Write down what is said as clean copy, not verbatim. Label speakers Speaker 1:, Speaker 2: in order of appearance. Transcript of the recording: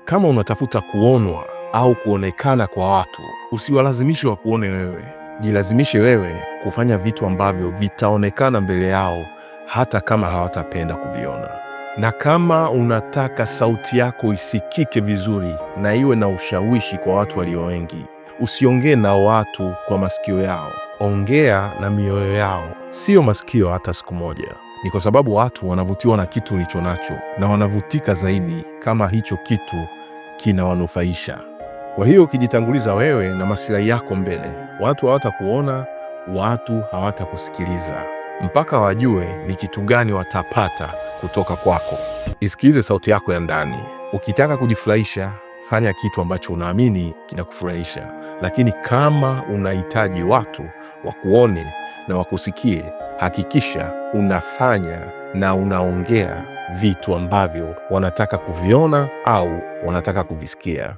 Speaker 1: Kama unatafuta kuonwa au kuonekana kwa watu, usiwalazimishe wakuone wewe. Jilazimishe wewe kufanya vitu ambavyo vitaonekana mbele yao hata kama hawatapenda kuviona. Na kama unataka sauti yako isikike vizuri na iwe na ushawishi kwa watu walio wengi, usiongee na watu kwa masikio yao. Ongea na mioyo yao, sio masikio hata siku moja. Ni kwa sababu watu wanavutiwa na kitu ulicho nacho, na wanavutika zaidi kama hicho kitu kinawanufaisha. Kwa hiyo ukijitanguliza wewe na maslahi yako mbele, watu hawatakuona, watu hawatakusikiliza mpaka wajue ni kitu gani watapata kutoka kwako. Isikilize sauti yako ya ndani. Ukitaka kujifurahisha, fanya kitu ambacho unaamini kinakufurahisha. Lakini kama unahitaji watu wakuone na wakusikie, hakikisha unafanya na unaongea vitu ambavyo wanataka kuviona au wanataka kuvisikia.